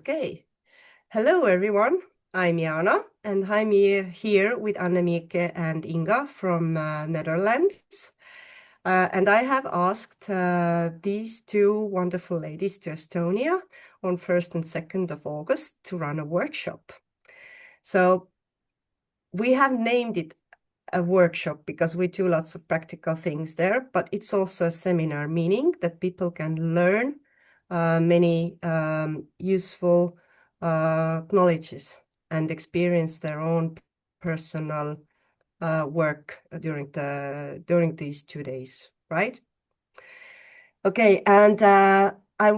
Okay. Hello, everyone. I'm Jana, and I'm here with Annemieke and Inga from Netherlands. And I have asked these two wonderful ladies to Estonia on 1st and 2nd of August to run a workshop. So we have named it a workshop because we do lots of practical things there, but it's also a seminar, meaning that people can learn many useful knowledges and experience their own personal work during these 2 days, right? Okay, and I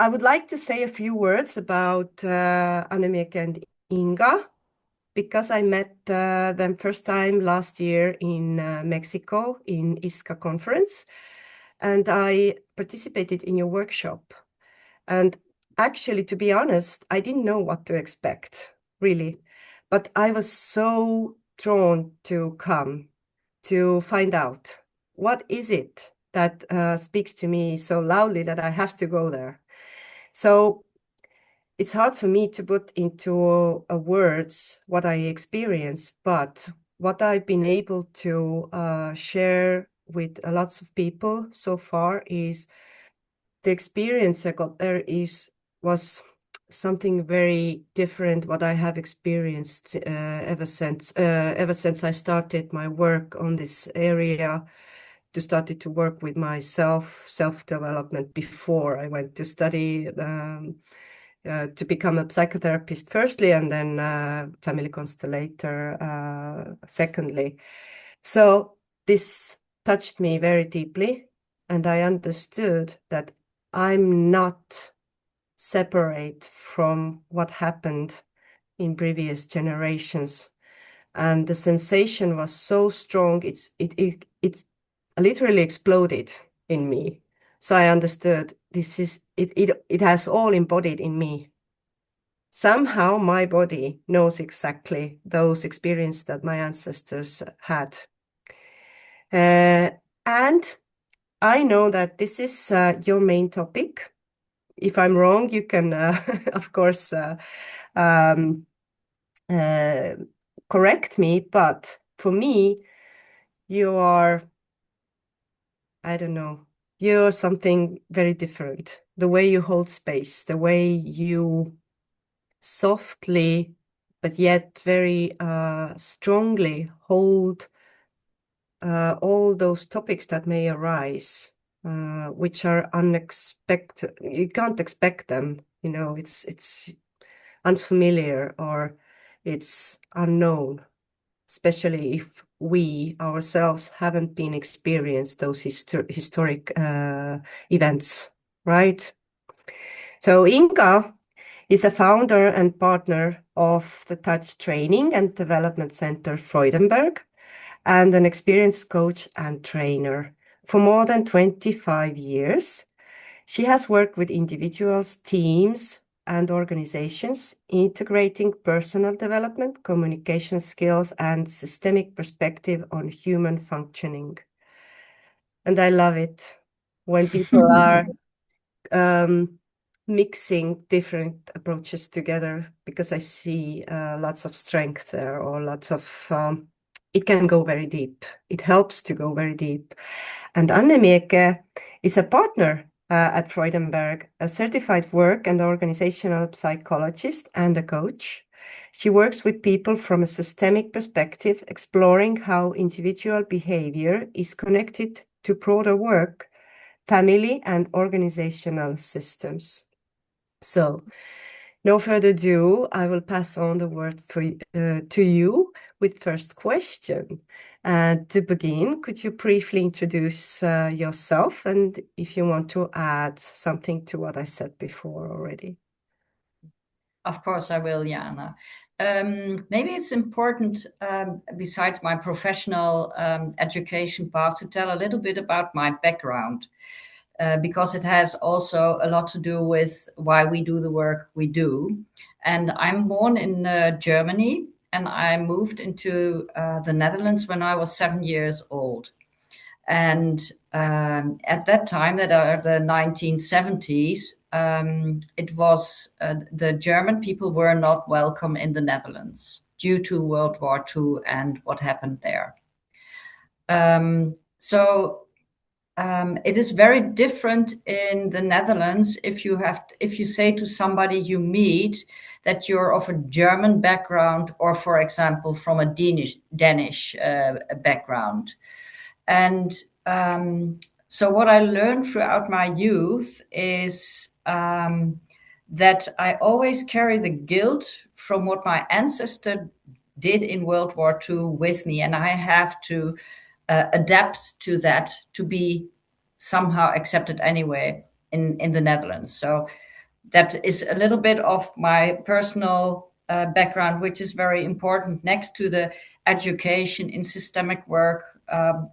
would like to say a few words about Annemieke and Inga because I met them first time last year in Mexico in ISCA conference, and I participated in your workshop. And actually, to be honest, I didn't know what to expect, really. But I was so drawn to come to find out what is it that speaks to me so loudly that I have to go there. So it's hard for me to put into words what I experience, but what I've been able to share with lots of people so far is the experience I got there was something very different what I have experienced ever since I started my work on this area, started to work with myself, self-development before I went to study to become a psychotherapist firstly, and then family constellator secondly. So this touched me very deeply, and I understood that I'm not separate from what happened in previous generations. And the sensation was so strong, it literally exploded in me. So I understood it has all embodied in me. Somehow my body knows exactly those experiences that my ancestors had. And I know that this is your main topic. If I'm wrong, you can, of course, um, correct me. But for me, you are, I don't know, you're something very different. The way you hold space, the way you softly, but yet very strongly hold all those topics that may arise, which are unexpected. You can't expect them, it's unfamiliar or it's unknown, especially if we ourselves haven't been experienced those historic events, right? So Inga is a founder and partner of the Touch Training and Development Center Freudenberg, and an experienced coach and trainer. For more than 25 years, she has worked with individuals, teams, and organizations, integrating personal development, communication skills, and systemic perspective on human functioning. And I love it when people are mixing different approaches together, because I see lots of strength there, or lots of it can go very deep. It helps to go very deep. And Annemieke is a partner at Freudenberg, a certified work and organizational psychologist and a coach. She works with people from a systemic perspective, exploring how individual behavior is connected to broader work, family, and organizational systems. So, no further ado, I will pass on the word to you with first question. To begin, could you briefly introduce yourself, and if you want to add something to what I said before already? Of course I will, Jana. Maybe it's important, besides my professional education path, to tell a little bit about my background. Because it has also a lot to do with why we do the work we do. And I'm born in Germany, and I moved into the Netherlands when I was 7 years old. And at that time, that are the 1970s, it was the German people were not welcome in the Netherlands due to World War II and what happened there. It is very different in the Netherlands if you say to somebody you meet that you're of a German background or, for example, from a Danish background. And so what I learned throughout my youth is that I always carry the guilt from what my ancestor did in World War II with me, and I have to adapt to that to be somehow accepted anyway in the Netherlands. So that is a little bit of my personal background, which is very important next to the education in systemic work,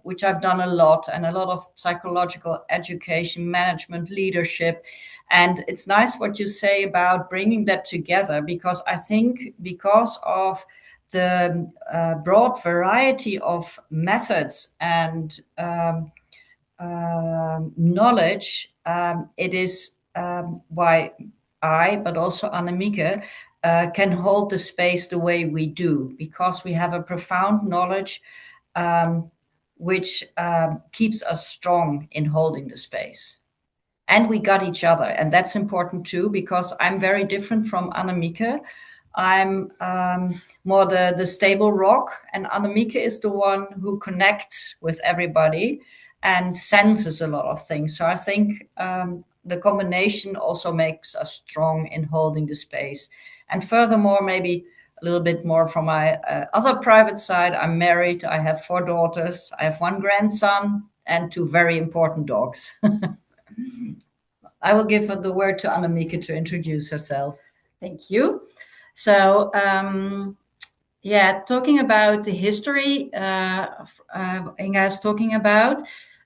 which I've done a lot, and a lot of psychological education, management, leadership. And it's nice what you say about bringing that together, because I think because of the broad variety of methods and knowledge, it is why I, but also Annemieke, can hold the space the way we do, because we have a profound knowledge which keeps us strong in holding the space. And we got each other, and that's important too, because I'm very different from Annemieke. I'm more the stable rock, and Annemieke is the one who connects with everybody and senses a lot of things. So I think the combination also makes us strong in holding the space. And furthermore, maybe a little bit more from my other private side, I'm married, I have 4 daughters, I have 1 grandson, and 2 very important dogs. I will give the word to Annemieke to introduce herself. Thank you. So, talking about the history Inga is talking about,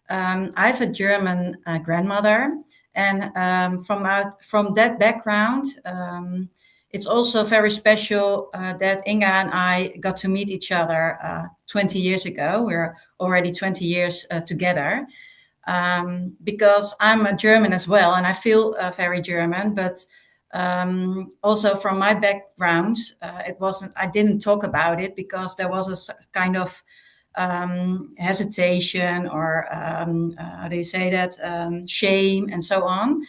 I have a German grandmother, and from that background, it's also very special that Inga and I got to meet each other 20 years ago. We're already 20 years together. Because I'm a German as well, and I feel very German, but also from my background, I didn't talk about it because there was a kind of hesitation or how do you say that, shame and so on.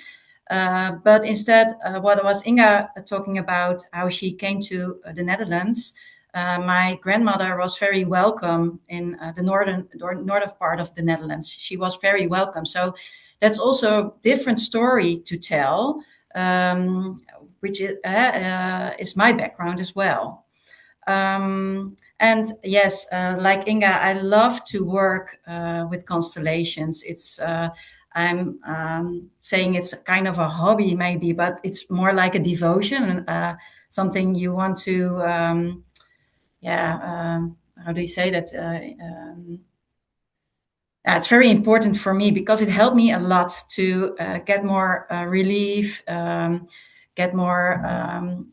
But instead, what was Inga talking about, how she came to the Netherlands. My grandmother was very welcome in the northern part of the Netherlands. She was very welcome. So that's also a different story to tell, which is my background as well. And yes, like Inga, I love to work with constellations. I'm saying it's kind of a hobby maybe, but it's more like a devotion, something you want to... how do you say that? It's very important for me because it helped me a lot to get more relief, get more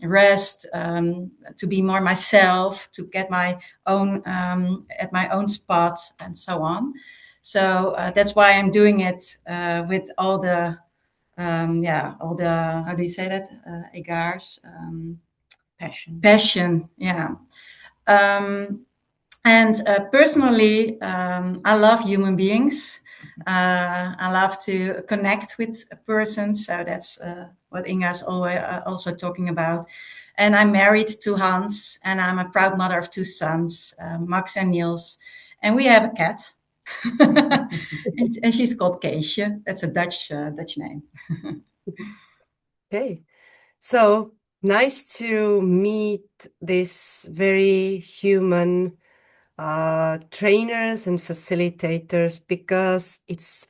rest, to be more myself, to get my own at my own spot, and so on. So that's why I'm doing it with all the how do you say that? Egars, passion, yeah. And personally, I love human beings. I love to connect with a person. So that's what Inga is always also talking about. And I'm married to Hans, and I'm a proud mother of 2 sons, Max and Niels. And we have a cat. and she's called Keesje. That's a Dutch name. Okay. So nice to meet these very human trainers and facilitators, because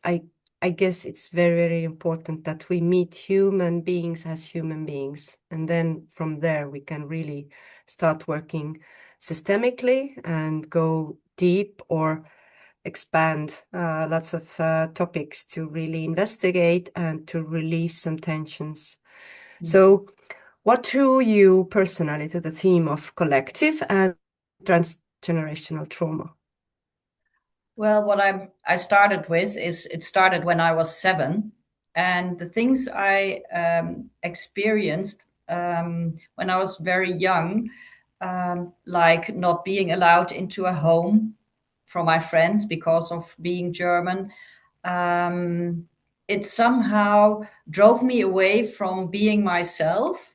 I guess it's very, very important that we meet human beings as human beings. And then from there, we can really start working systemically and go deep or expand lots of topics to really investigate and to release some tensions. So what drew you personally to the theme of collective and transgenerational trauma? Well, what I started with is it started when I was 7, and the things I experienced when I was very young, like not being allowed into a home from my friends because of being German, it somehow drove me away from being myself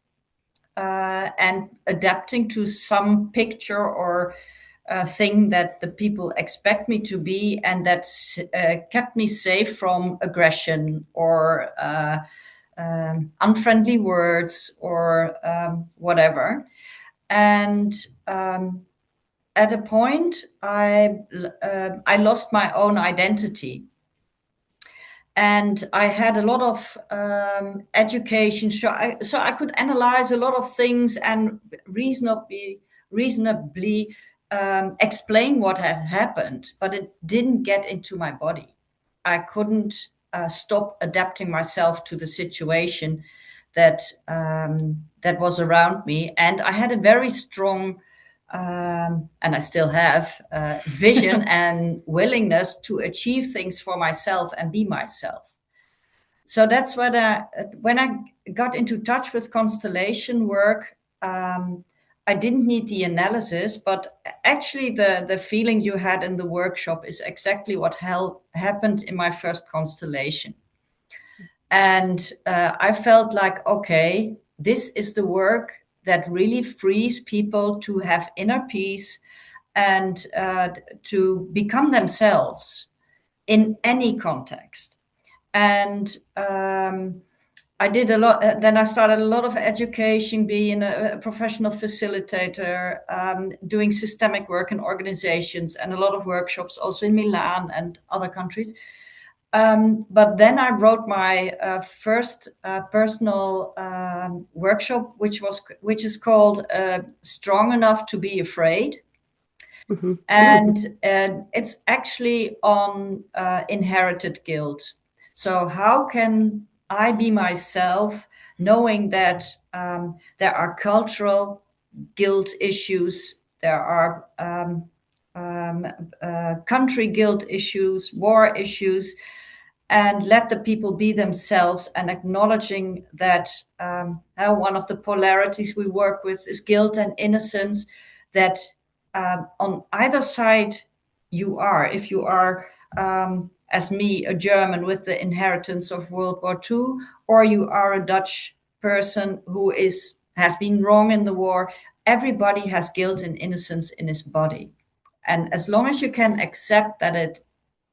and adapting to some picture or thing that the people expect me to be, and that kept me safe from aggression or unfriendly words or whatever. And at a point, I lost my own identity. And I had a lot of education, so I could analyze a lot of things and reasonably explain what had happened, but it didn't get into my body. I couldn't stop adapting myself to the situation that was around me, and I had a very strong and I still have vision and willingness to achieve things for myself and be myself. So that's when I got into touch with constellation work. I didn't need the analysis, but actually the feeling you had in the workshop is exactly what happened in my first constellation. And I felt like, okay, this is the work that really frees people to have inner peace and to become themselves in any context. And I did a lot. Then I started a lot of education, being a professional facilitator, doing systemic work in organizations, and a lot of workshops also in Milan and other countries. But then I wrote my first personal workshop, which is called "Strong Enough to Be Afraid," and it's actually on inherited guilt. So how can I be myself, knowing that there are cultural guilt issues, there are country guilt issues, war issues, and let the people be themselves, and acknowledging that one of the polarities we work with is guilt and innocence, that on either side you are. If you are, as me, a German with the inheritance of World War II, or you are a Dutch person who has been wrong in the war, everybody has guilt and innocence in his body. And as long as you can accept that it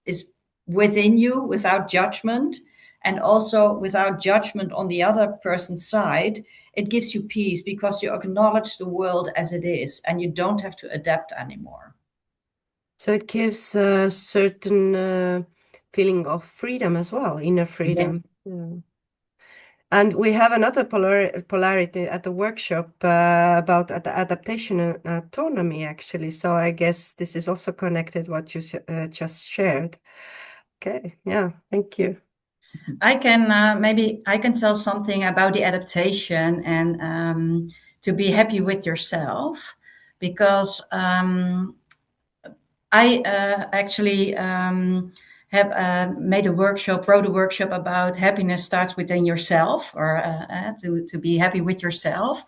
is within you without judgment, and also without judgment on the other person's side, it gives you peace, because you acknowledge the world as it is and you don't have to adapt anymore. So it gives a certain feeling of freedom as well, inner freedom. Yes. Yeah. And we have another polarity at the workshop about adaptation and autonomy, actually. So I guess this is also connected what you just shared. Okay, yeah, thank you. I can maybe I can tell something about the adaptation and to be happy with yourself, because I actually have wrote a workshop about happiness starts within yourself, or to be happy with yourself.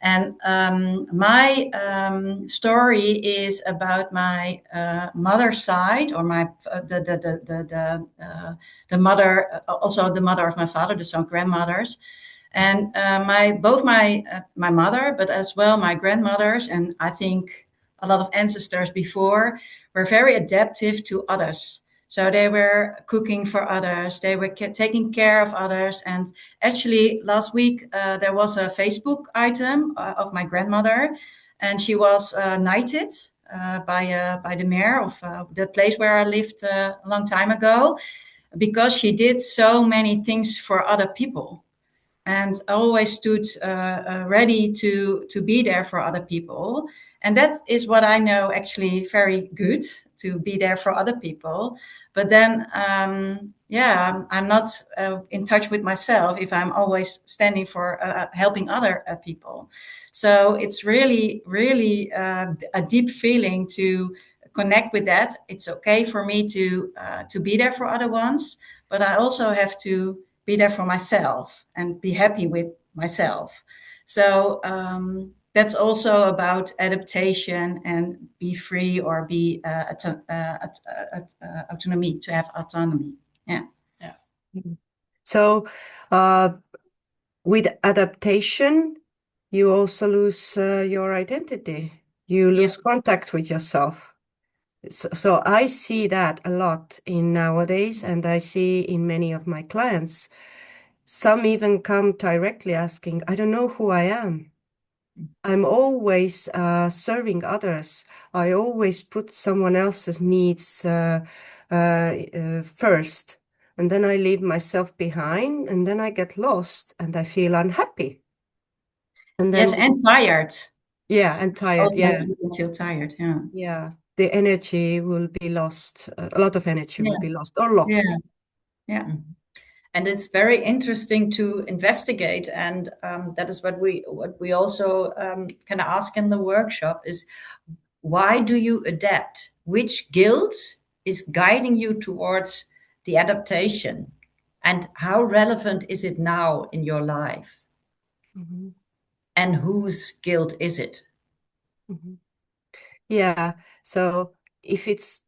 And my story is about my mother's side, or my the mother, also the mother of my father, the some grandmothers, and both my mother, but as well my grandmothers, and I think a lot of ancestors before, were very adaptive to others. So they were cooking for others, they were taking care of others. And actually last week there was a Facebook item of my grandmother, and she was knighted by the mayor of the place where I lived a long time ago, because she did so many things for other people and always stood ready to be there for other people. And that is what I know actually very good, to be there for other people. But then, I'm not in touch with myself if I'm always standing for helping other people. So it's really, really a deep feeling to connect with that, it's okay for me to be there for other ones, but I also have to be there for myself and be happy with myself. So that's also about adaptation and be free or be autonomy, to have autonomy. Yeah. So with adaptation, you also lose your identity. You lose contact with yourself. So I see that a lot in nowadays, and I see in many of my clients. Some even come directly asking, I don't know who I am. I'm always serving others. I always put someone else's needs first, and then I leave myself behind, and then I get lost, and I feel unhappy. And then, yes, and tired. Yeah, and tired. Also, yeah, you feel tired. Yeah. Yeah, the energy will be lost. A lot of energy will be lost or locked. Yeah. Yeah. And it's very interesting to investigate, and that is what we also can ask in the workshop is, why do you adapt? Which guilt is guiding you towards the adaptation, and how relevant is it now in your life? Mm-hmm. And whose guilt is it? Mm-hmm. Yeah. So if it's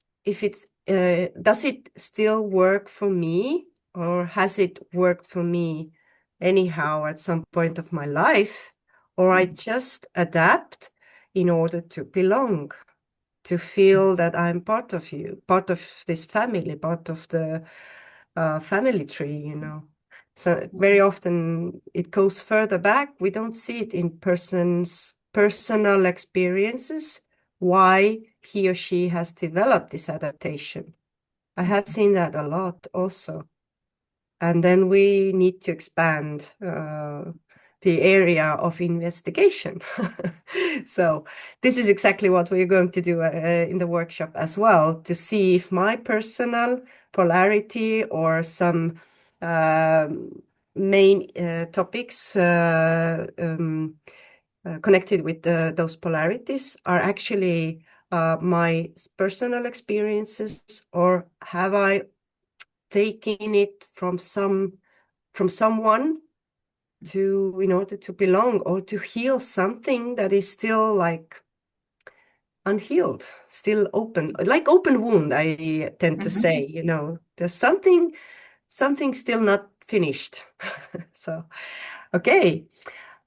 does it still work for me, or has it worked for me anyhow at some point of my life, or I just adapt in order to belong, to feel that I'm part of you, part of this family, part of the family tree, you know. So very often it goes further back. We don't see it in person's personal experiences, why he or she has developed this adaptation. I have seen that a lot also. And then we need to expand the area of investigation. So this is exactly what we're going to do in the workshop as well, to see if my personal polarity or some main topics connected with those polarities are actually my personal experiences, or have I taken it from someone to, in order to belong or to heal something that is still like unhealed, still open, like open wound, I tend to say, you know, there's something still not finished. So, okay.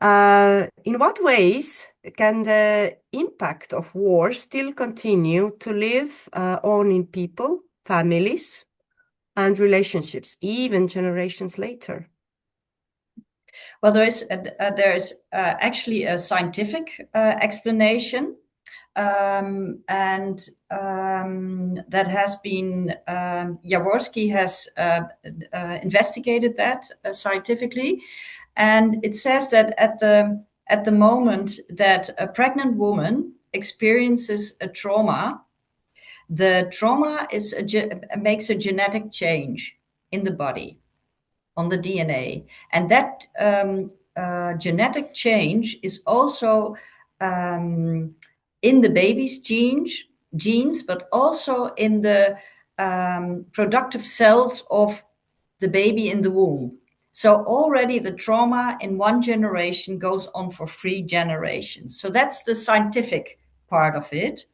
In what ways can the impact of war still continue to live on in people, families, and relationships, even generations later? Well, there is actually a scientific explanation, and that has been Jaworski has investigated that scientifically, and it says that at the moment that a pregnant woman experiences a trauma, the trauma makes a genetic change in the body, on the DNA. And that genetic change is also in the baby's genes, but also in the productive cells of the baby in the womb. So already the trauma in one generation goes on for 3 generations. So that's the scientific part of it.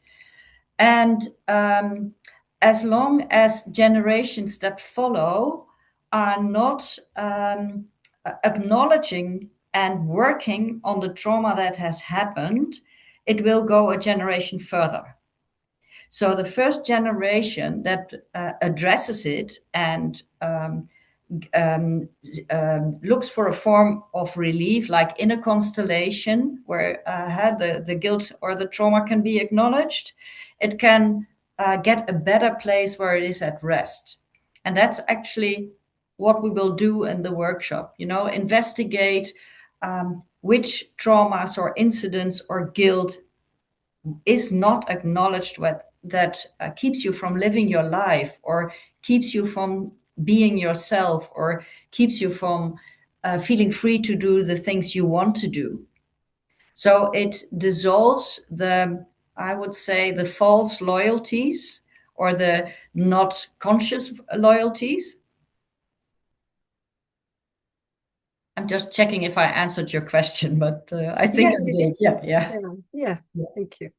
And as long as generations that follow are not acknowledging and working on the trauma that has happened, it will go a generation further. So the first generation that addresses it and looks for a form of relief, like in a constellation where the guilt or the trauma can be acknowledged, it can get a better place where it is at rest. And that's actually what we will do in the workshop, you know, investigate which traumas or incidents or guilt is not acknowledged, that keeps you from living your life, or keeps you from being yourself, or keeps you from feeling free to do the things you want to do. So it dissolves the I would say, the false loyalties or the not conscious loyalties. I'm just checking if I answered your question, but I think Yes, I you did. did. Yeah. Thank you. Do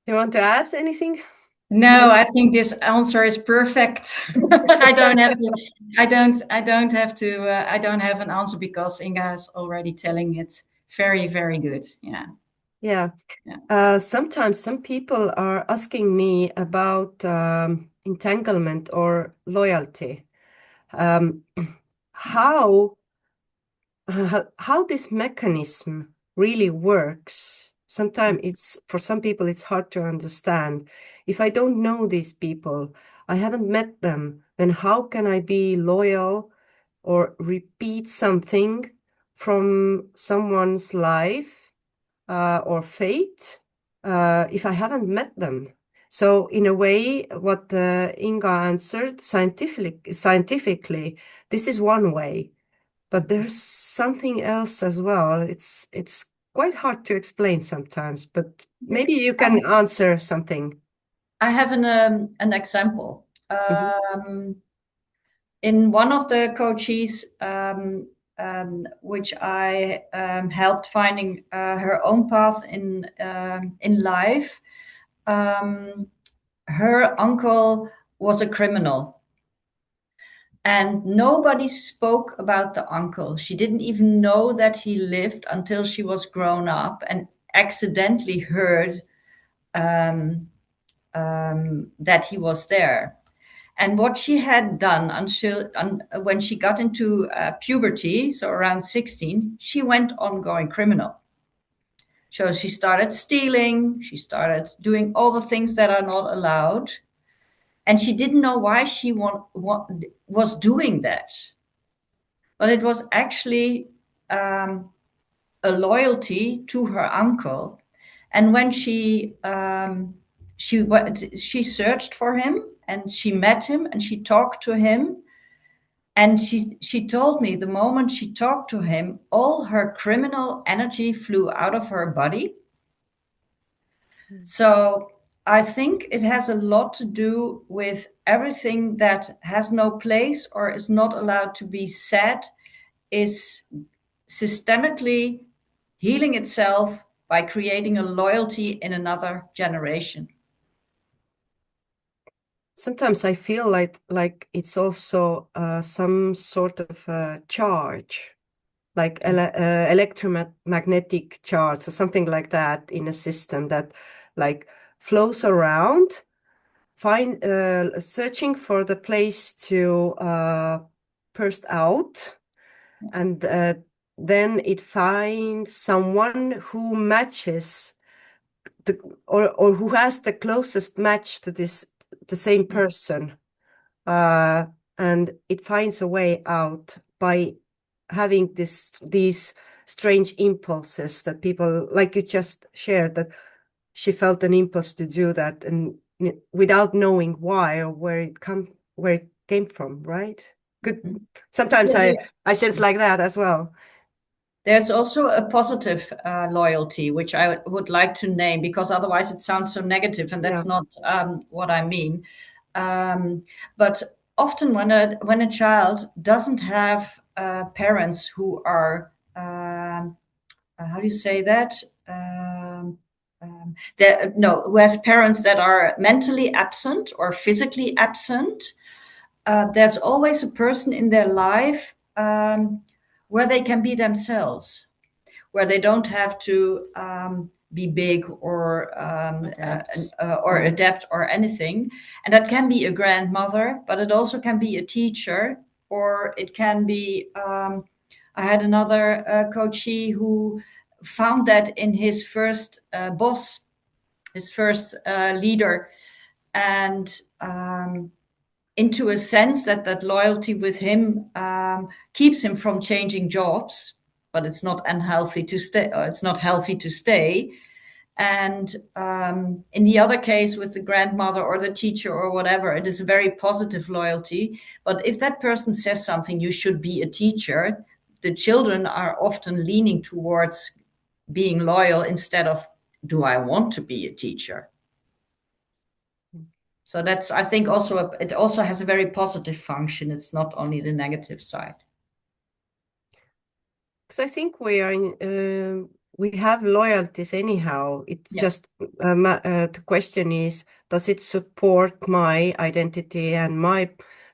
you want to add anything? No, I think this answer is perfect. I don't have to. I don't have an answer because Inga is already telling it very, very good. Yeah. Sometimes some people are asking me about entanglement or loyalty. How this mechanism really works. Sometimes it's, for some people, it's hard to understand. If I don't know these people, I haven't met them, then how can I be loyal or repeat something from someone's life or fate if I haven't met them? So in a way, what Inga answered scientifically, this is one way. But there's something else as well. It's quite hard to explain sometimes, but maybe you can answer something. I have an example. In one of the coaches, which I helped finding her own path in life, her uncle was a criminal. And nobody spoke about the uncle. She didn't even know that he lived until she was grown up and accidentally heard that he was there. And what she had done when she got into puberty, so around 16, she went on going criminal. So she started stealing, she started doing all the things that are not allowed. And she didn't know why she was doing that. But it was actually a loyalty to her uncle. And when she searched for him and she met him and she talked to him, and she told me the moment she talked to him, all her criminal energy flew out of her body. So I think it has a lot to do with everything that has no place or is not allowed to be said is systemically healing itself by creating a loyalty in another generation. Sometimes I feel like it's also some sort of charge, like electromagnetic charge or something like that in a system that like flows around, searching for the place to burst out, and then it finds someone who matches or who has the closest match to the same person, and it finds a way out by having these strange impulses that people, like you just shared, that she felt an impulse to do that and without knowing why or where it came from, right? Good. Sometimes I sense like that as well. There's also a positive loyalty, which I would like to name, because otherwise it sounds so negative, and that's not what I mean. But often when a child doesn't have parents who are, how do you say that? Who has parents that are mentally absent or physically absent, there's always a person in their life where they can be themselves, where they don't have to be big or adapt or anything. And that can be a grandmother, but it also can be a teacher, or it can be, I had another coachee who found that in his first boss, his first leader, and into a sense that loyalty with him keeps him from changing jobs, but it's not unhealthy to stay. It's not healthy to stay. And in the other case with the grandmother or the teacher or whatever, it is a very positive loyalty. But if that person says something, you should be a teacher, the children are often leaning towards being loyal instead of do I want to be a teacher? So that's, I think, also it also has a very positive function. It's not only the negative side. Because I think we are in, we have loyalties anyhow. It's just the question is, does it support my identity and my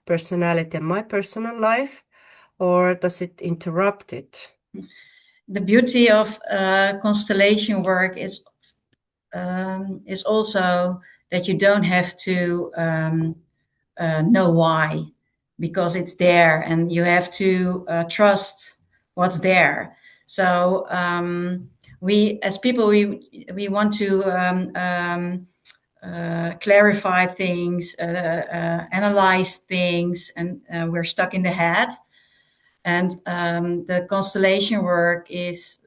personality and my personal life, or does it interrupt it? The beauty of constellation work is also that you don't have to know why, because it's there, and you have to trust what's there. So we, as people, we want to clarify things, analyze things, and we're stuck in the head. And the constellation work is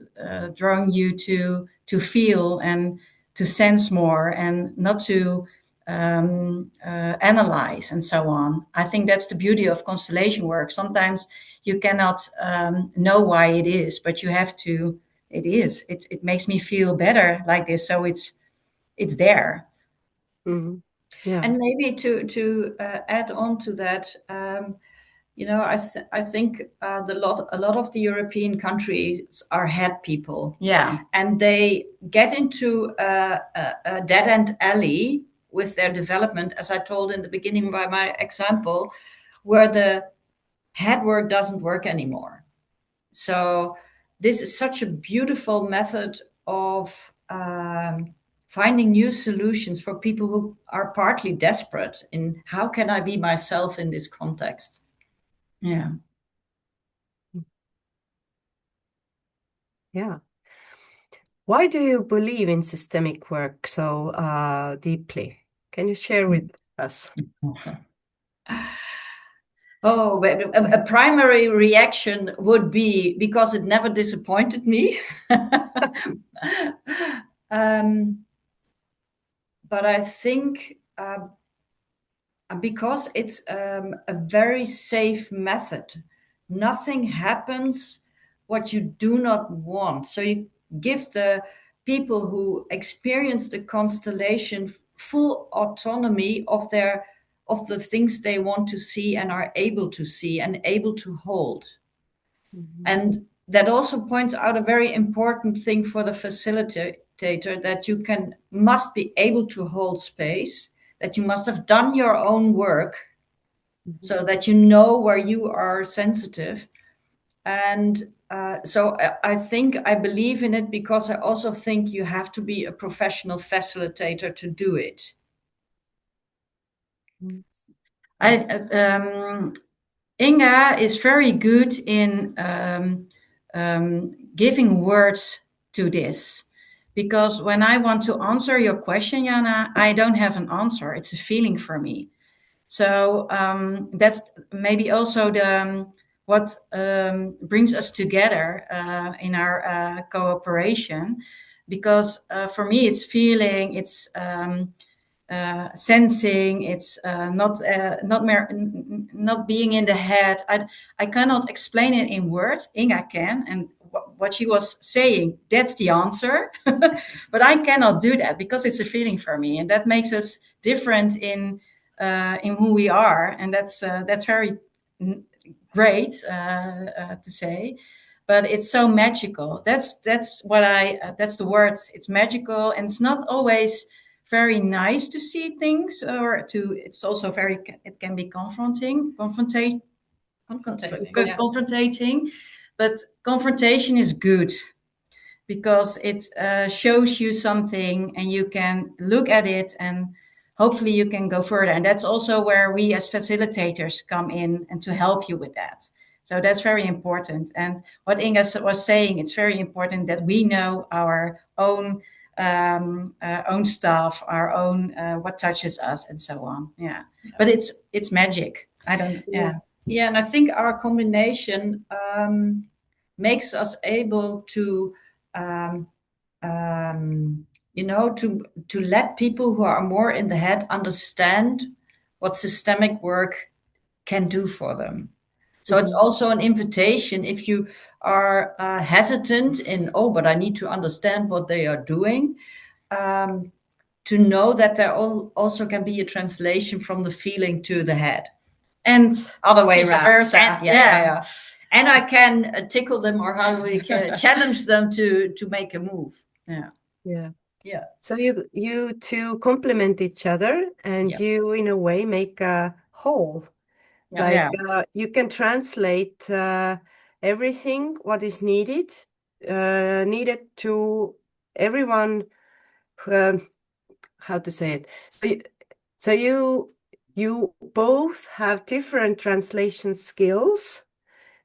drawing you to feel and to sense more, and not to analyze and so on. I think that's the beauty of constellation work. Sometimes you cannot know why it is, but you have to. It is. It makes me feel better like this, so it's there. Mm-hmm. Yeah. And maybe to add on to that. I think a lot of the European countries are head people. Yeah. And they get into a dead-end alley with their development, as I told in the beginning by my example, where the head work doesn't work anymore. So this is such a beautiful method of finding new solutions for people who are partly desperate in how can I be myself in this context. Yeah. Yeah. Why do you believe in systemic work so deeply? Can you share with us? Oh, a primary reaction would be because it never disappointed me. But I think because it's a very safe method, nothing happens what you do not want. So you give the people who experience the constellation full autonomy of the things they want to see and are able to see and able to hold. Mm-hmm. And that also points out a very important thing for the facilitator, that you must be able to hold space, that you must have done your own work, mm-hmm. so that you know where you are sensitive. And so I believe in it because I also think you have to be a professional facilitator to do it. Inga is very good in giving words to this. Because when I want to answer your question, Jana, I don't have an answer. It's a feeling for me. So that's maybe also what brings us together in our cooperation. Because for me, it's feeling, it's sensing, it's not being in the head. I cannot explain it in words. Inga can, and what she was saying, that's the answer. But I cannot do that because it's a feeling for me, and that makes us different in who we are, and that's very great to say. But it's so magical. That's the word. It's magical, and it's not always very nice to see things, it's also it can be confronting, but confrontation is good because it shows you something and you can look at it and hopefully you can go further. And that's also where we as facilitators come in and to help you with that. So that's very important. And what Inga was saying, it's very important that we know our own stuff, our own what touches us, and so on. Yeah. But it's magic. Yeah, and I think our combination makes us able to to let people who are more in the head understand what systemic work can do for them. So mm-hmm. It's also an invitation if you are hesitant in, but I need to understand what they are doing. to know that there also can be a translation from the feeling to the head. And other way vice around. versa. Yeah. And I can tickle them, or how we can challenge them to make a move. Yeah. So you two complement each other, and you, in a way, make a whole. You can translate everything what is needed to everyone. How to say it? So you both have different translation skills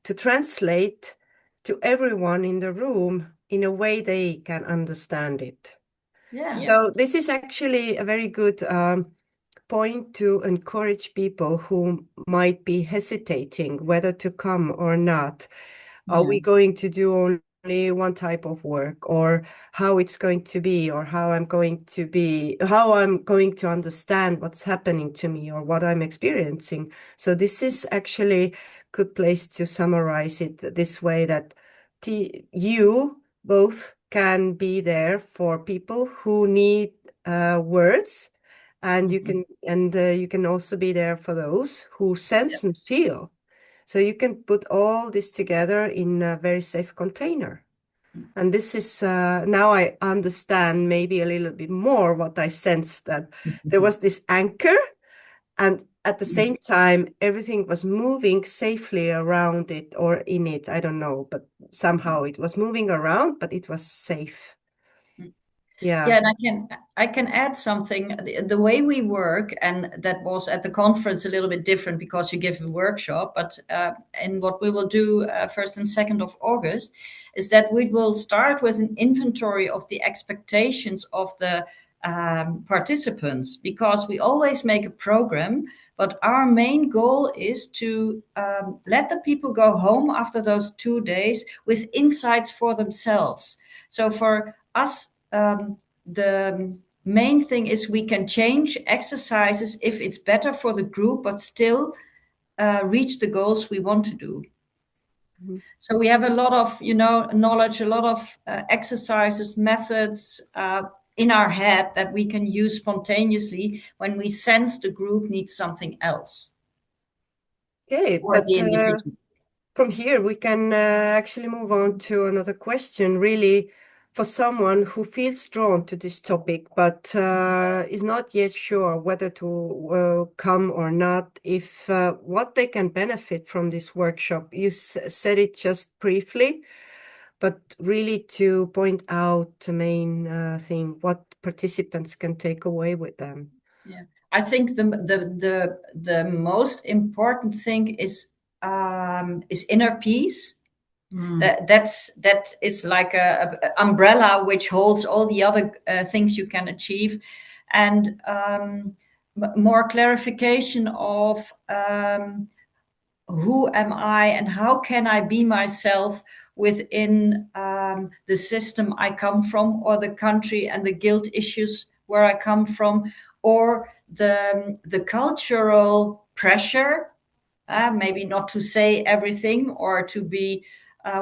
to translate to everyone in the room in a way they can understand it. So this is actually a very good point to encourage people who might be hesitating whether to come or not. Are we going to do only one type of work, or how it's going to be, or how I'm going to understand what's happening to me or what I'm experiencing? So this is actually a good place to summarize it this way, that you both can be there for people who need words, and you can also be there for those who sense and feel. So you can put all this together in a very safe container. And this is now I understand maybe a little bit more what I sensed, that there was this anchor, and at the same time everything was moving safely around it or in it. I don't know, but somehow it was moving around, but it was safe. Yeah, and I can add something. The way we work, and that was at the conference a little bit different because you give a workshop, but and what we will do 1st and 2nd of August is that we will start with an inventory of the expectations of the participants, because we always make a program, but our main goal is to let the people go home after those 2 days with insights for themselves. So for us, the main thing is we can change exercises if it's better for the group, but still reach the goals we want to do. So we have a lot of, knowledge, a lot of exercises, methods in our head that we can use spontaneously when we sense the group needs something else. Okay, but from here we can actually move on to another question, really, for someone who feels drawn to this topic, but is not yet sure whether to come or not, if what they can benefit from this workshop. You said it just briefly, but really to point out the main thing, what participants can take away with them. Yeah, I think the most important thing is inner peace. That is like a umbrella which holds all the other things you can achieve, and more clarification of who am I and how can I be myself within the system I come from, or the country and the guilt issues where I come from, or the cultural pressure, maybe not to say everything, or to be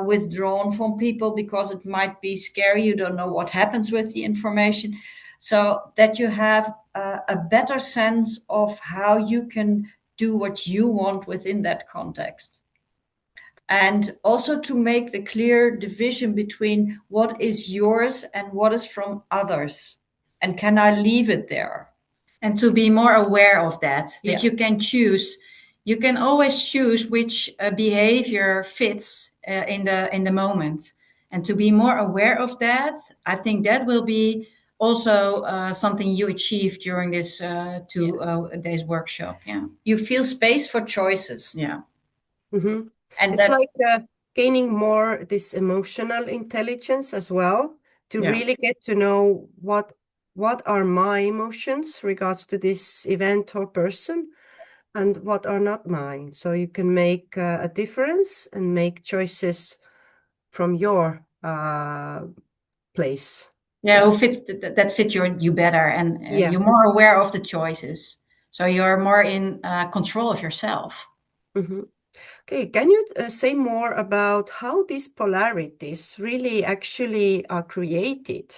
withdrawn from people because it might be scary. You don't know what happens with the information. So that you have a better sense of how you can do what you want within that context. And also to make the clear division between what is yours and what is from others. And can I leave it there? And to be more aware of that you can choose. You can always choose which behavior fits in the moment. And to be more aware of that, I think that will be also something you achieve during this 2 days workshop. Yeah, you feel space for choices. Yeah. Mm-hmm. And it's like gaining more this emotional intelligence as well, to really get to know what are my emotions regards to this event or person, and what are not mine. So you can make a difference and make choices from your place. Who fit you better, and you're more aware of the choices. So you're more in control of yourself. Mm-hmm. Okay, can you say more about how these polarities really actually are created?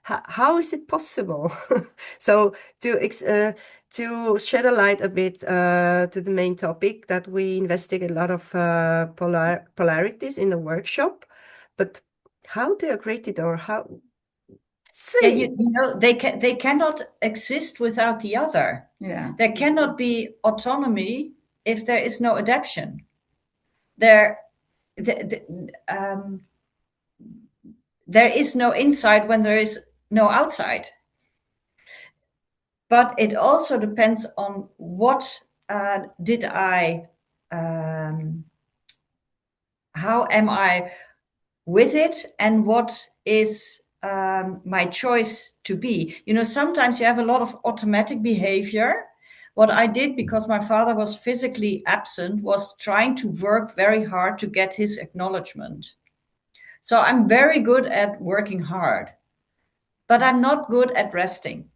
how is it possible? So to shed a light a bit to the main topic, that we investigate a lot of polarities in the workshop, but how they are created, or how? Yeah, you know, they cannot exist without the other. Yeah. There cannot be autonomy if there is no adaptation. There is no inside when there is no outside. But it also depends on what did I, how am I with it, and what is my choice to be. You know, sometimes you have a lot of automatic behavior. What I did, because my father was physically absent, was trying to work very hard to get his acknowledgement. So I'm very good at working hard, but I'm not good at resting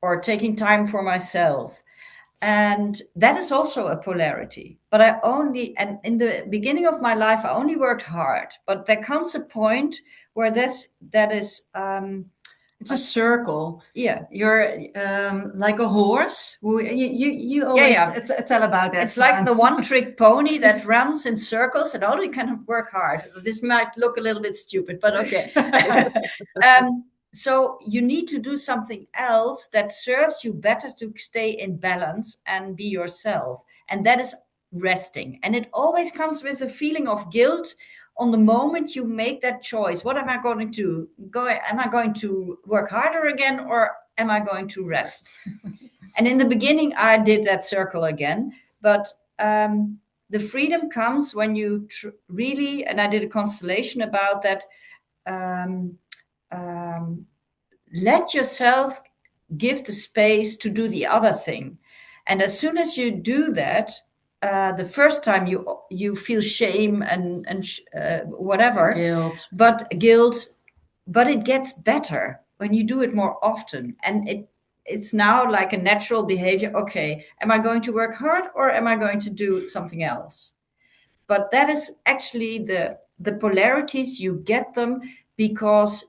or taking time for myself. And that is also a polarity. But and in the beginning of my life, I only worked hard. But there comes a point where that is... it's a circle. Yeah. You're like a horse. You always tell about that. It's like the one-trick pony that runs in circles and only can work hard. This might look a little bit stupid, but okay. So you need to do something else that serves you better to stay in balance and be yourself. And that is resting. And it always comes with a feeling of guilt on the moment you make that choice. What am I going to do? Am I going to work harder again, or am I going to rest? And in the beginning, I did that circle again. But the freedom comes when you really, and I did a constellation about that, let yourself give the space to do the other thing. And as soon as you do that, the first time you feel shame and whatever, guilt, but it gets better when you do it more often. And it's now like a natural behavior. Okay, am I going to work hard, or am I going to do something else? But that is actually the polarities. You get them because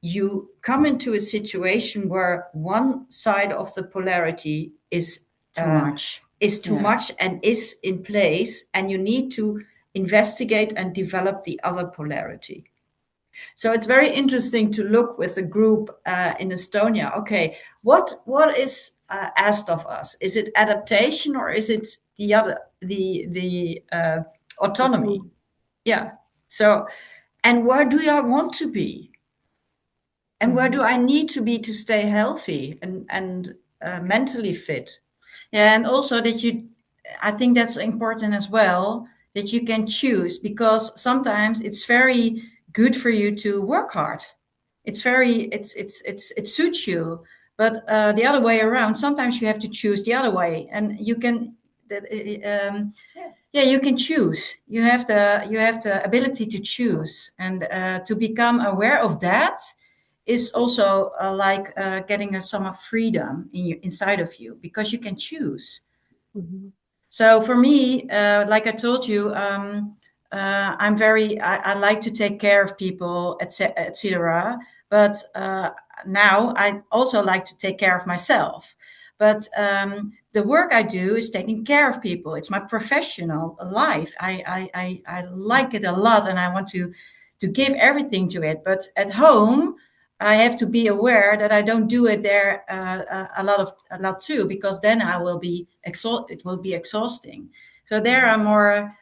you come into a situation where one side of the polarity is too much and is in place, and you need to investigate and develop the other polarity. So it's very interesting to look with the group in Estonia. Okay, what is asked of us? Is it adaptation, or is it the other, the autonomy? Yeah. So, and where do I want to be? And where do I need to be to stay healthy and mentally fit? Yeah, and also that I think that's important as well, that you can choose, because sometimes it's very good for you to work hard. It suits you, but the other way around, sometimes you have to choose the other way, and you can. You can choose. You have the ability to choose, and to become aware of that is also like getting some of freedom inside of you, because you can choose. Mm-hmm. So for me, like I told you, I like to take care of people, etc. But now I also like to take care of myself. But the work I do is taking care of people. It's my professional life. I like it a lot, and I want to give everything to it. But at home, I have to be aware that I don't do it there a lot too, because then I will be exhausted. It will be exhausting. So there I'm more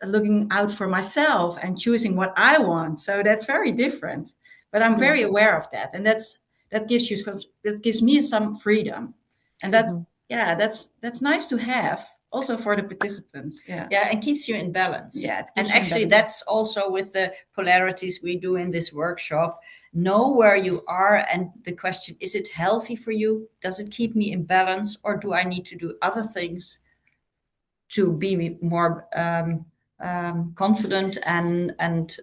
looking out for myself and choosing what I want. So that's very different. But I'm very aware of that, and that gives me some freedom, and that's nice to have. Also for the participants, and keeps you in balance. Yeah, and actually that's also with the polarities we do in this workshop. Know where you are, and the question, is it healthy for you? Does it keep me in balance, or do I need to do other things to be more confident and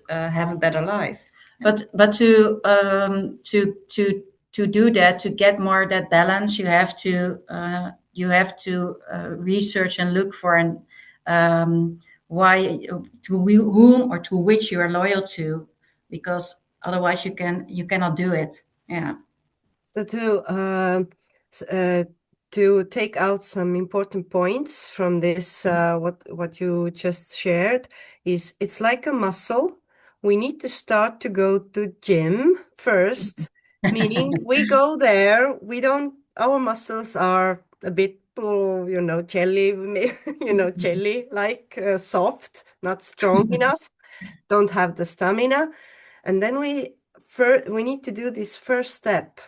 have a better life? But to do that, to get more that balance, you have to research and look for why, to whom or to which you are loyal to, because otherwise you cannot do it. Yeah. So to take out some important points from this, what you just shared is it's like a muscle. We need to start to go to gym first, meaning we go there. Our muscles are a bit, jelly, jelly like soft, not strong enough, don't have the stamina, and then we need to do this first step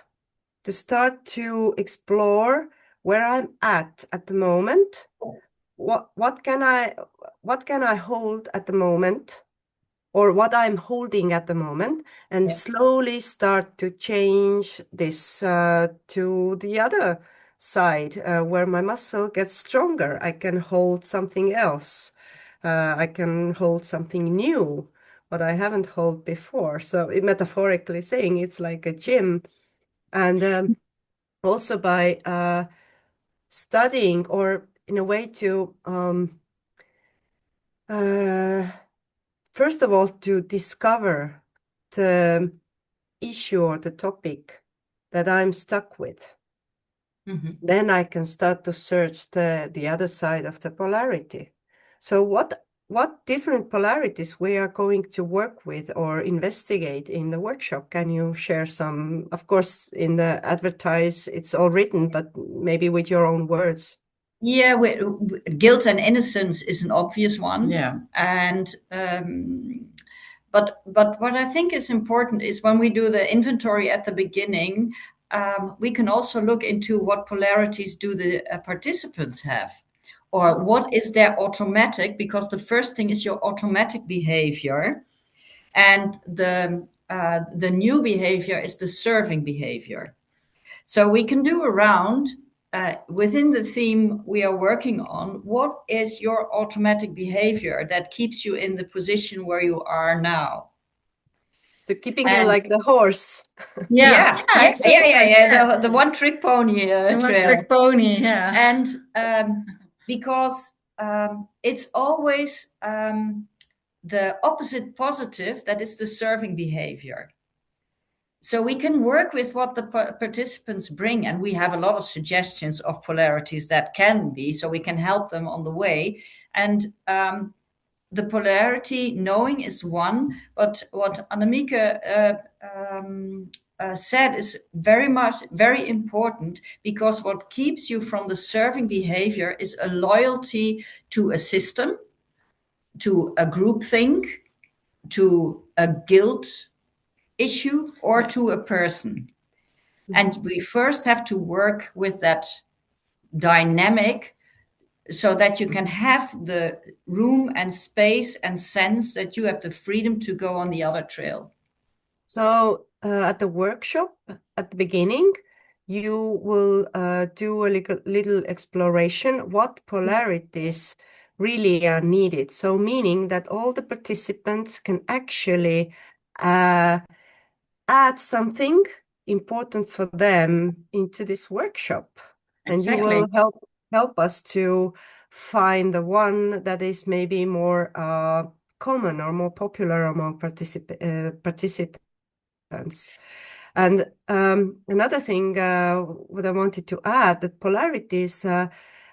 to start to explore where I'm at the moment. What can I hold at the moment, or what I'm holding at the moment, and slowly start to change this to the other side where my muscle gets stronger. I can hold something else. I can hold something new, what I haven't held before. So metaphorically saying, it's like a gym. And also by studying, or in a way to first of all to discover the issue or the topic that I'm stuck with. Then I can start to search the other side of the polarity. So what different polarities we are going to work with or investigate in the workshop? Can you share some? Of course, in the advertise, it's all written, but maybe with your own words. Yeah, guilt and innocence is an obvious one. Yeah. And but what I think is important is when we do the inventory at the beginning, we can also look into what polarities do the participants have, or what is their automatic, because the first thing is your automatic behavior, and the new behavior is the serving behavior. So we can do a round within the theme we are working on. What is your automatic behavior that keeps you in the position where you are now? So keeping you like the horse. Yeah. The one trick pony trail. One trick pony, yeah. And because it's always the opposite positive that is the serving behavior. So we can work with what the participants bring, and we have a lot of suggestions of polarities that can be, so we can help them on the way. And the polarity knowing is one, but what Annemieke said is very important, because what keeps you from the serving behavior is a loyalty to a system, to a groupthink, to a guilt issue, or to a person. And we first have to work with that dynamic so that you can have the room and space and sense that you have the freedom to go on the other trail. So at the workshop at the beginning, you will do a little exploration what polarities really are needed. So meaning that all the participants can actually add something important for them into this workshop. Exactly. And you will help us to find the one that is maybe more common or more popular among participants. And another thing what I wanted to add, that polarities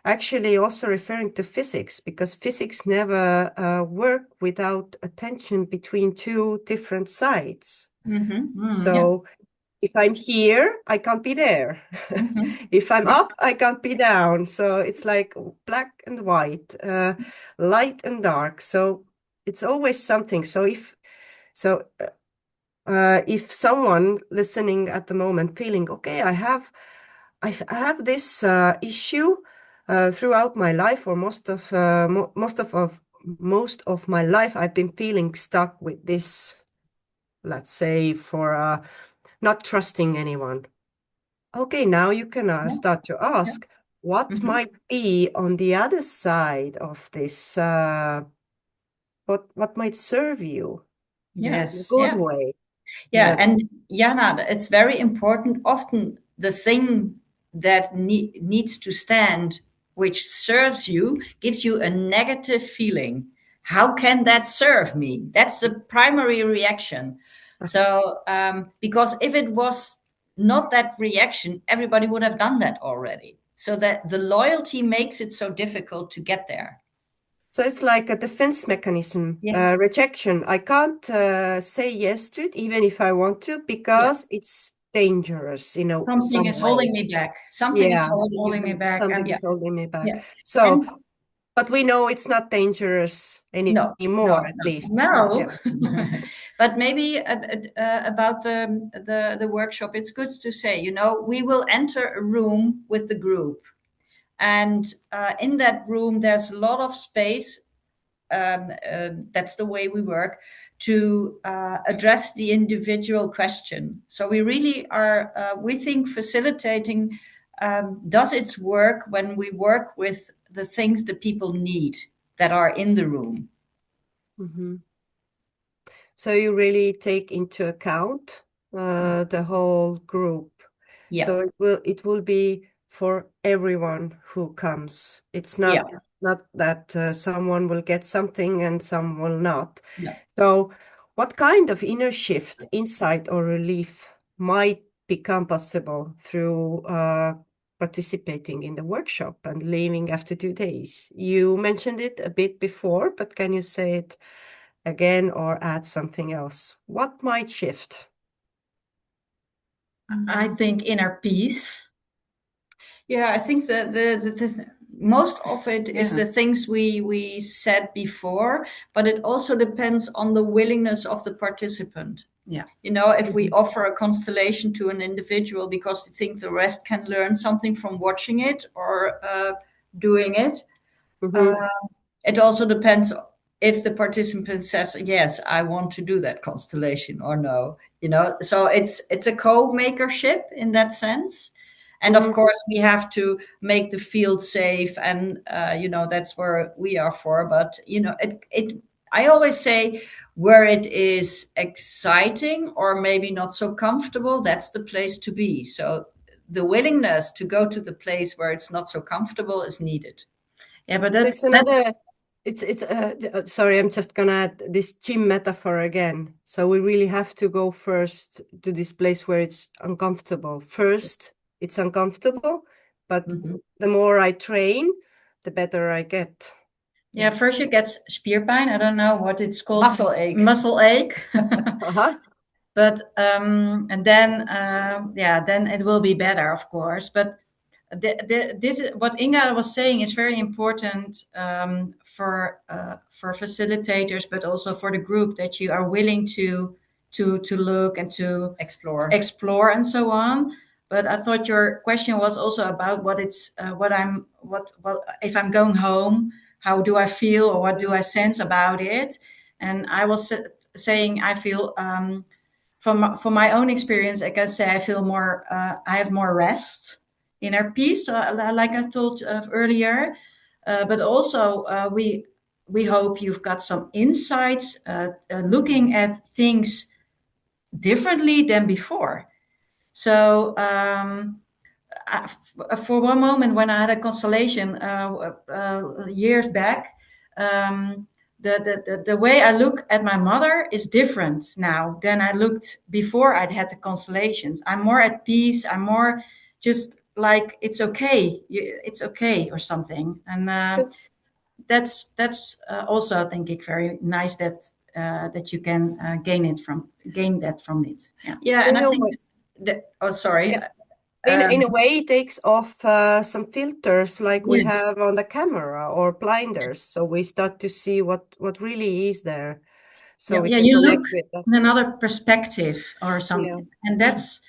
actually also referring to physics, because physics never work without a tension between two different sides. So if I'm here, I can't be there. If I'm up, I can't be down. So it's like black and white, light and dark. So it's always something. So if someone listening at the moment feeling, okay, I have this issue throughout my life, or most of my life, I've been feeling stuck with this, let's say, for not trusting anyone. Okay, now you can start to ask what might be on the other side of this, what might serve you in a good way. Yeah, and Jana, it's very important. Often the thing that needs to stand, which serves you, gives you a negative feeling. How can that serve me? That's the primary reaction. So, because if it was not that reaction, everybody would have done that already. So that the loyalty makes it so difficult to get there. So it's like a defense mechanism, rejection. I can't say yes to it, even if I want to, because it's dangerous, Something is holding me back. Something is holding me back. Something is holding me back. Yeah. So, but we know it's not dangerous anymore, at least. No. But maybe about the workshop, it's good to say, we will enter a room with the group. And in that room, there's a lot of space. That's the way we work, to address the individual question. So we really are, we think facilitating does its work when we work with the things that people need that are in the room. Mm-hmm. So you really take into account the whole group. Yeah. So it will be for everyone who comes. It's not that someone will get something and some will not. Yeah. So what kind of inner shift, insight, or relief might become possible through participating in the workshop and leaving after 2 days? You mentioned it a bit before, but can you say it again or add something else? What might shift? I think inner peace. Yeah, I think the most of it is the things we said before, but it also depends on the willingness of the participant. Yeah. If we offer a constellation to an individual because they think the rest can learn something from watching it or doing it, it also depends if the participant says, yes, I want to do that constellation, or no. So it's a co-makership in that sense. And of course, we have to make the field safe, and that's where we are for. But I always say, where it is exciting or maybe not so comfortable, that's the place to be. So the willingness to go to the place where it's not so comfortable is needed. Yeah, but it's another. Sorry, I'm just gonna add this gym metaphor again. So we really have to go first to this place where it's uncomfortable. First, it's uncomfortable, but the more I train, the better I get. Yeah, first you get spierpijn. I don't know what it's called. Muscle ache. Muscle ache. But and then then it will be better, of course. But this is what Inga was saying is very important for facilitators, but also for the group, that you are willing to look and to explore and so on. But I thought your question was also about what if I'm going home, how do I feel, or what do I sense about it? And I was saying I feel from my own experience, I can say I feel more. I have more rest, inner peace, like I told earlier. But also we hope you've got some insights, looking at things differently than before. So for one moment, when I had a constellation years back, the way I look at my mother is different now than I looked before I'd had the constellations. I'm more at peace. I'm more just like, it's okay, or something. And that's also, I think, very nice that you can gain that from it. Yeah, and I think sorry. Yeah. In a way, it takes off some filters like we have on the camera, or blinders, so we start to see what really is there. So we can you connect look with that. in another perspective or something, and that's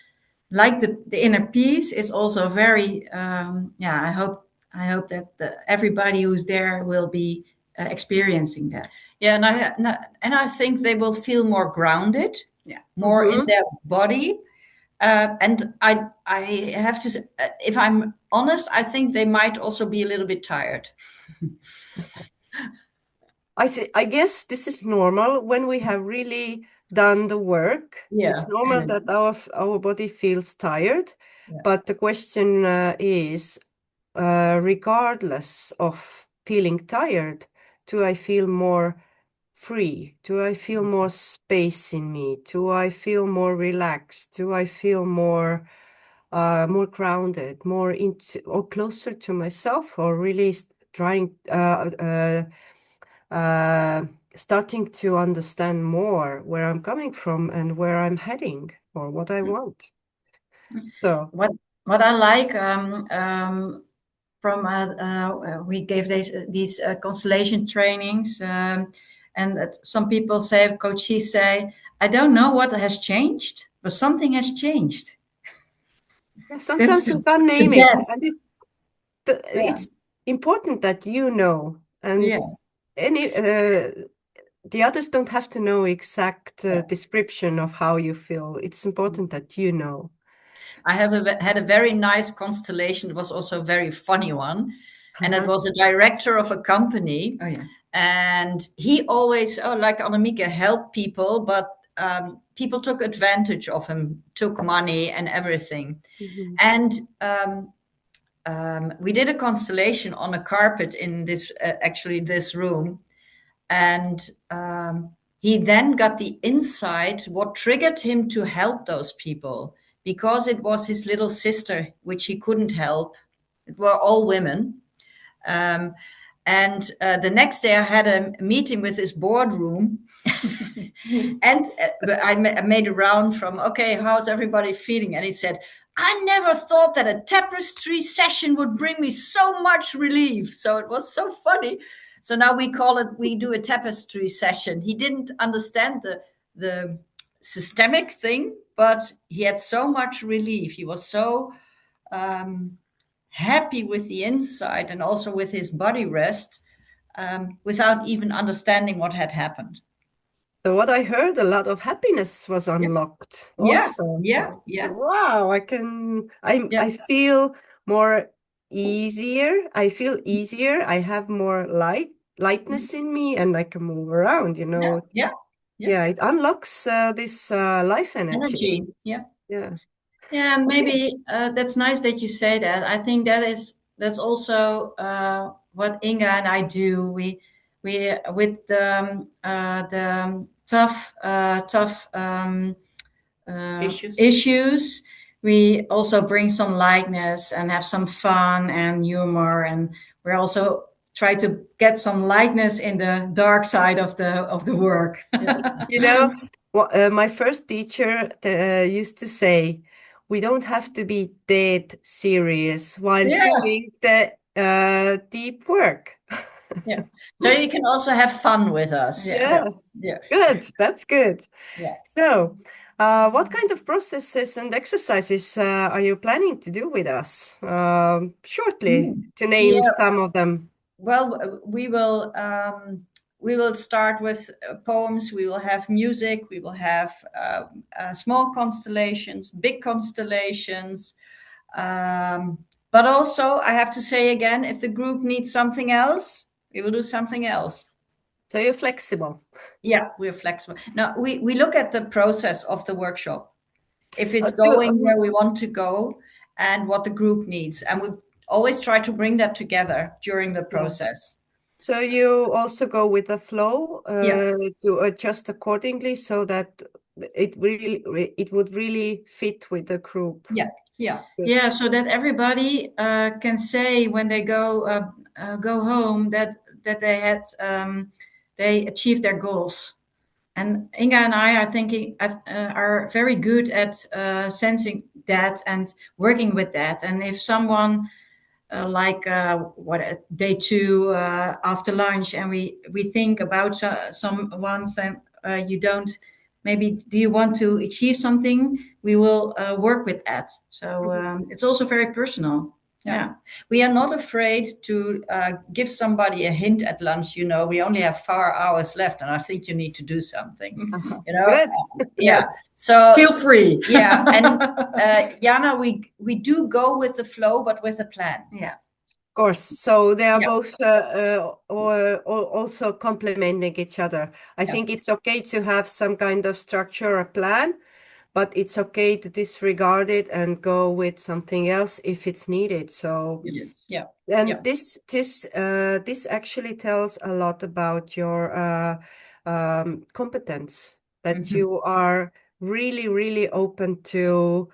like the inner peace is also very. I hope that everybody who's there will be experiencing that. Yeah, and I think they will feel more grounded, more in their body. And I have to say, if I'm honest, I think they might also be a little bit tired. I guess this is normal when we have really done the work. Yeah. It's normal that our body feels tired. Yeah. But the question is, regardless of feeling tired, do I feel more free? Do I feel more space in me? Do I feel more relaxed? Do I feel more grounded, more into or closer to myself, or really trying starting to understand more where I'm coming from and where I'm heading or what I want? So what I like from we gave these constellation trainings, and some people say, coaches say, I don't know what has changed, but something has changed. sometimes we can't name it, and it's important that you know, and any the others don't have to know exact description of how you feel. It's important that you know. I had a very nice constellation. It was also a very funny one. And it was a director of a company. And he always, like Annemieke, helped people, but people took advantage of him, took money and everything. And we did a constellation on a carpet in this, actually this room. And he then got the insight what triggered him to help those people, because it was his little sister, which he couldn't help. It were all women. And the next day I had a meeting with his boardroom and I made a round from, okay, how's everybody feeling? And he said, I never thought that a tapestry session would bring me so much relief. So it was so funny. So now we do a tapestry session. He didn't understand the systemic thing, but he had so much relief. He was so happy with the insight and also with his body rest without even understanding what had happened. So what I heard, a lot of happiness was unlocked. Also. Yeah. Wow, I feel more easier. I feel easier. I have more lightness in me, and I can move around, Yeah, it unlocks this life energy. Yeah, and maybe that's nice that you say that. I think that's also what Inga and I do. We with the tough issues, we also bring some lightness and have some fun and humor, and we're also try to get some lightness in the dark side of the work. My first teacher used to say, we don't have to be dead serious while doing the deep work. So you can also have fun with us. Yes. Good. That's good. So what kind of processes and exercises are you planning to do with us? Shortly, to name some of them. Well, we will start with poems. We will have music. We will have small constellations, big constellations. But also, I have to say again, if the group needs something else, we will do something else. So you're flexible. Yeah, we're flexible. Now, we look at the process of the workshop. If it's going where we want to go and what the group needs. And we always try to bring that together during the process. So you also go with the flow to adjust accordingly so that it would really fit with the group. Yeah, so that everybody can say when they go home that they had they achieved their goals. And Inga and I are thinking are very good at sensing that and working with that. And if someone day 2 after lunch, and we think about someone, you don't. Maybe do you want to achieve something? We will work with that. So it's also very personal. Yeah. We are not afraid to give somebody a hint at lunch. We only have 4 hours left, and I think you need to do something. Good. So feel free. And Jana, we do go with the flow, but with a plan. Yeah. Of course. So they are both also complementing each other. I think it's okay to have some kind of structure or plan, but it's okay to disregard it and go with something else if it's needed. So this actually tells a lot about your competence, that you are really, really open to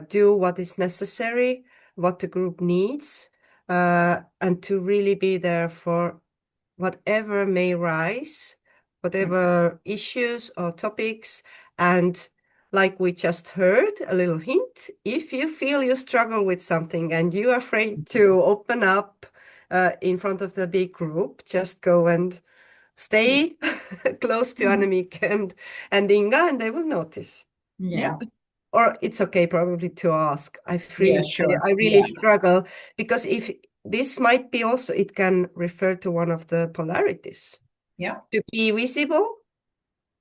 do what is necessary, what the group needs, and to really be there for whatever may rise, whatever issues or topics. And like we just heard, a little hint, if you feel you struggle with something and you're afraid to open up in front of the big group, just go and stay close to Annemieke and Inga, and they will notice. Yeah. Or it's okay probably to ask. I Sure. really struggle, because if this might be also, it can refer to one of the polarities. Yeah. To be visible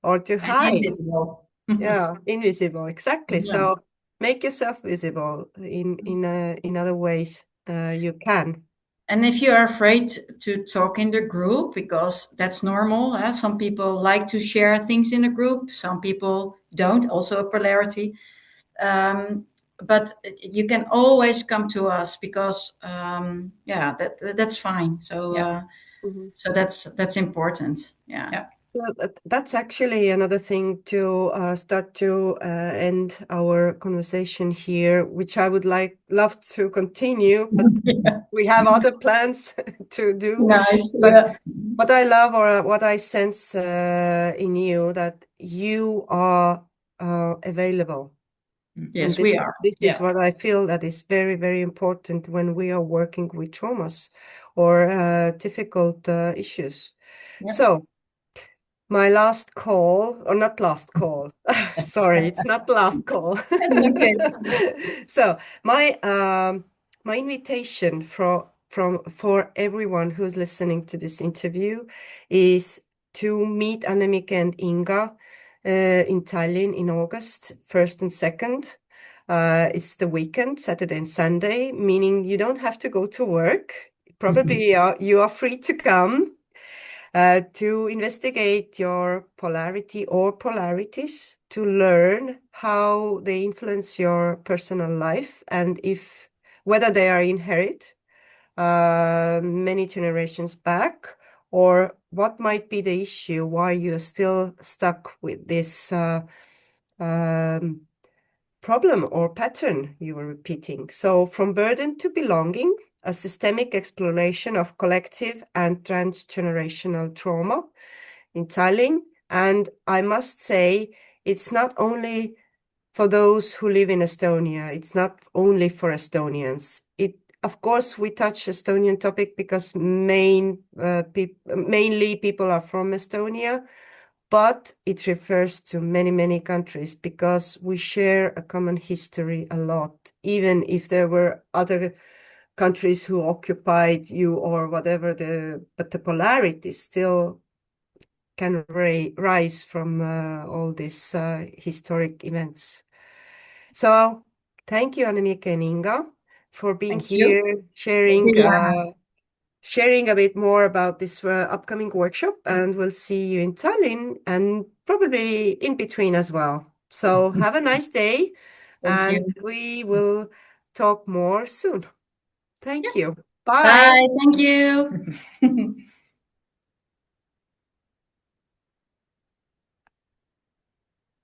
or to And hide. invisible. Yeah, invisible, exactly. Yeah. So make yourself visible in other ways you can. And if you are afraid to talk in the group, because that's normal, some people like to share things in a group, some people don't, also a polarity. But you can always come to us, because that's fine. So so that's important. Yeah. Well, that's actually another thing to start to end our conversation here, which I would love to continue, but we have other plans to do. Nice. But what I love, or what I sense in you, that you are available. Yes, And we are. This is what I feel that is very, very important when we are working with traumas or difficult issues. Yep. So my last call, or not last call, sorry, it's not the last call. It's okay. So my invitation for everyone who's listening to this interview is to meet Annemieke and Inga in Tallinn in August 1st and 2nd. It's the weekend, Saturday and Sunday, meaning you don't have to go to work. Probably you are free to come to investigate your polarity or polarities, to learn how they influence your personal life, and whether they are inherent many generations back, or what might be the issue, why you're still stuck with this problem or pattern you were repeating. So from burden to belonging, a systemic exploration of collective and transgenerational trauma in Tallinn. And I must say, it's not only for those who live in Estonia, it's not only for Estonians. Of course, we touch Estonian topic because mainly people are from Estonia, but it refers to many, many countries, because we share a common history a lot, even if there were other countries who occupied you or whatever, but the polarity still can rise from all these historic events. So thank you, Annemieke and Inga, for being Thank you. here, sharing a bit more about this upcoming workshop, and we'll see you in Tallinn and probably in between as well. So have a nice day, and we will talk more soon. Thank you. Bye. Bye. Thank you.